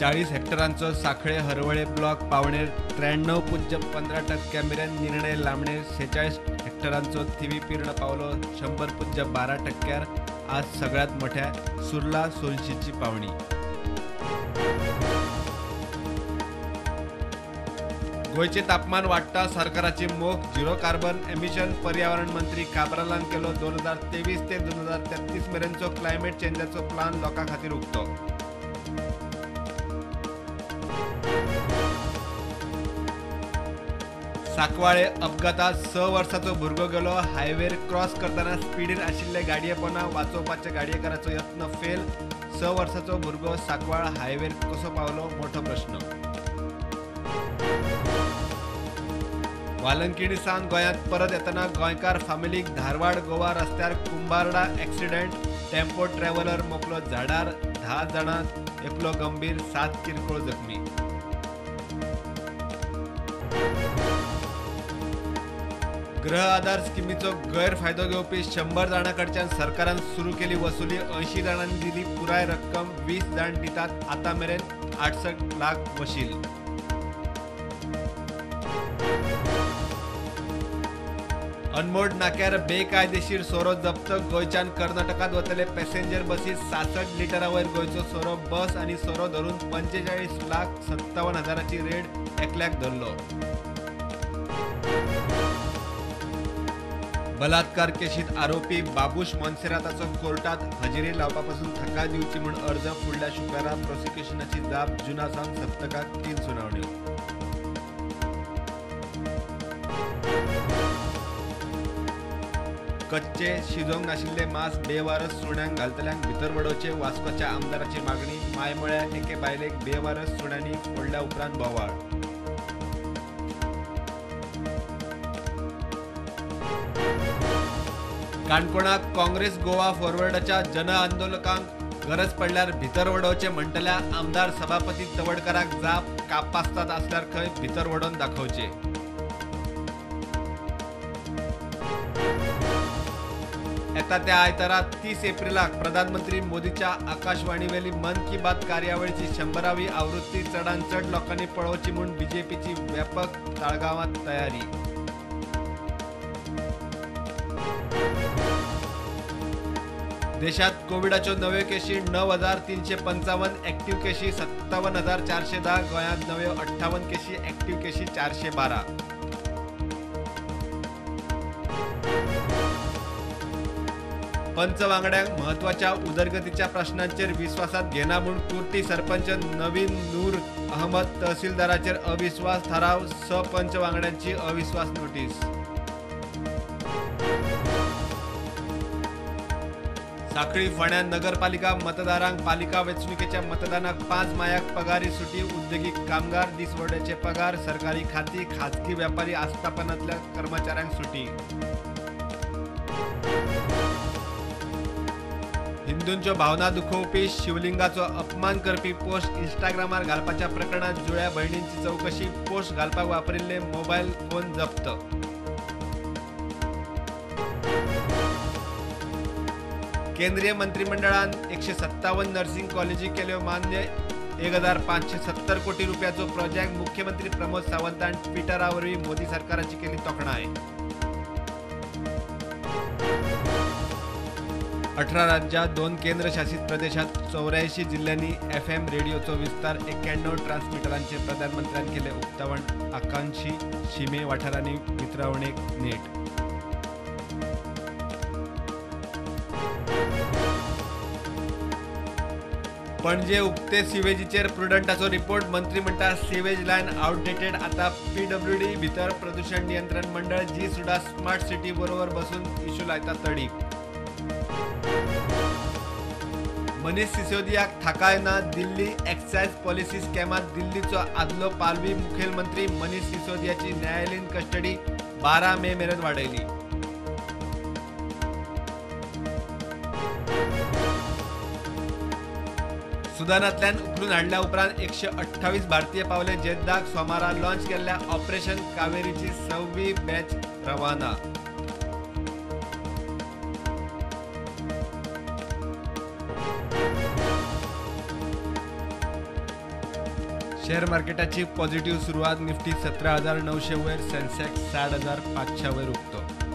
40 हेक्टरांचो साखळे Harvalem block पावणेर 93.15% मेरेन निर्णय लांबणे 46 हेक्टरांचो थिवी पिर्ण पावलो 100.12%. आज सगळ्यात मोठ्या सुर्ला सोनशीची पावणी. गोयचे तापमान वाढता सरकाराची मोख झिरो कार्बन एमिशन. पर्यावरण मंत्री काब्रालान केलो 2023 ते 2033 मेरेनचो क्लायमेट चेंजाचो प्लान लोकां खातीर उक्तो. साकवाळे अपघातात 6 वर्साचो भुरगो गेलो. हायवेर क्रॉस करतना स्पीडीर आशिल्ले गाडयेपणा वाचोवपाचे गाडयेकाराचो यत्न फेल. 6 वर्साचो भुरगो साकवाळ हायवेर कसो पावलो मोठो प्रश्न. वालंकिणी सावन गोंयांत परत येतना गोंयकार फामिलीक धारवाड गोवा रस्त्यार कुंबारडा एक्सिडेंट. टेम्पो ट्रॅव्हलर मोकलो झाडार. 10 जाणां एकलो गंभीर 7 किरकोळ जखमी. गृह आधार स्किमीचो गैरफायदो घेवपी 100 जाणां कडच्यान सरकारान सुरू केली वसुली. 80 जाणांनी दिली पुराय रक्कम. 20 जाण दितात आतां मेरेन 68 लाख वशील. अनमोड नाक्यार बेकायदेशीर सोरो जप्त. गोंयच्यान कर्नाटकात वतले पॅसेंजर बसीत 66 लिटरा वयर गोंयचो सोरो. बस आनी सोरो धरून 45,57,000ची रेड एकल्याक धरलो. बलात्कार केशीत आरोपी बाबूश मोन्सेराताचो कोर्टात हजेरी लावपापासून थाकाय दिवची म्हूण अर्ज. फुडल्या शुक्रारा प्रोसिक्युशनाची जाप. जुना सावन सप्तकाक 3 सुनावण्यो. कच्चे शिजोवंक नाशिल्ले मांस बेवारस सुण्यांक घालतल्यांक भितर वडोवचे. वास्कोच्या आमदाराची मागणी. मायमळ्या एके बायलेक बेवारस सुण्यांनी फोडल्या उपरांत बोवाळ. काणकोणाक काँग्रेस गोवा फॉरवर्डाच्या जन आंदोलकांक गरज पडल्यार भितर वडोवचे म्हणटल्या आमदार सभापती तवडकराक जाप. कापास्ताद आसल्यार खंय भितर वडोवन दाखोवचे. येता त्या आयतारा 30 एप्रिलाक प्रधानमंत्री मोदीच्या आकाशवाणीवेली मन की बात कार्यावळीची 100वी आवृत्ती चडांत चड लोकांनी पळोवची म्हूण बीजेपीची व्यापक ताळगांवांत तयारी. देशात कोविडाच्यो नव्यो केशी 9,355. एक्टिव्ह केशी 57,410. गोंयांत नव्यो 58 केशी. एक्टिव्ह केशी 412. पंच वांगड्यांक म्हत्वाच्या उदरगतीच्या प्रश्नांचेर विश्वासात घेना म्हूण कुर्टी सरपंच नवीन नूर अहमद. तहसीलदाराचेर अविश्वास थाराव. पंच वांगड्यांची अविश्वास नोटीस. साखळी फोंड्या नगरपालिका मतदारांक पालिका वेंचणुकेच्या मतदानाक 5 मायाक पगारी सुटी. उद्देगीक कामगार दिसवड्याचे पगार. सरकारी खाती खाजगी व्यापारी आस्थापनांतल्या कर्मचाऱ्यांक सुटी. हिंदूंच्यो भावना दुखोवपी शिवलिंगाचो अपमान करपी पोस्ट इंस्टाग्रामार घालपाच्या प्रकरणात जुळ्या भयणींची चवकशी. पोस्ट घालपाक वापरिल्ले मोबायल फोन जप्त. केंद्रीय मंत्रिमंडळान 157 नर्सिंग कॉलेजी केल्यो मान्य. 1,570 कोटी रुपयाचो प्रोजेक्ट. मुख्यमंत्री प्रमोद सावंतान ट्विटरावरवीं मोदी सरकाराची केली तोखणाय. 18 राज्यात 2 केंद्रशासित प्रदेशात 84 जिल्ह्यांनी FM रेडिओचो विस्तार. 91 ट्रान्समिटरांचे प्रधानमंत्र्यांनी केले उक्तावण. आकांक्षी शिमे वाठारांनी वितरावणेक नेट. पणजे उक्ते सिवेजीचेर प्रुडंटाचो रिपोर्ट. मंत्री म्हणटा सिवेज लायन आउटडेटेड. आता PWD भितर प्रदूषण नियंत्रण मंडळ जी सुद्धा स्मार्ट सिटी बरोबर बसून इश्यू लायता तडीक. मनीष सिसोदियाक थाकाय ना. दिल्ली एक्सायज पॉलिसी स्कॅमात दिल्लीचो आदलो पालवी मुखेलमंत्री मनीष सिसोदियाची न्यायालयीन कस्टडी 12 मे मेरेन वाडयली. सुदानांतल्यान उखलून हाडल्या उपरांत 128 भारतीय पावले. जेद्दाक सोमारा लॉन्च केल्ल्या ऑपरेशन कावेरीची 6वी बॅच रवाना. शेअर मार्केटाची पॉझिटिव्ह सुरुवात. निफ्टी 17,900 वर, सेन्सेक्स 60,500 वर उठतो.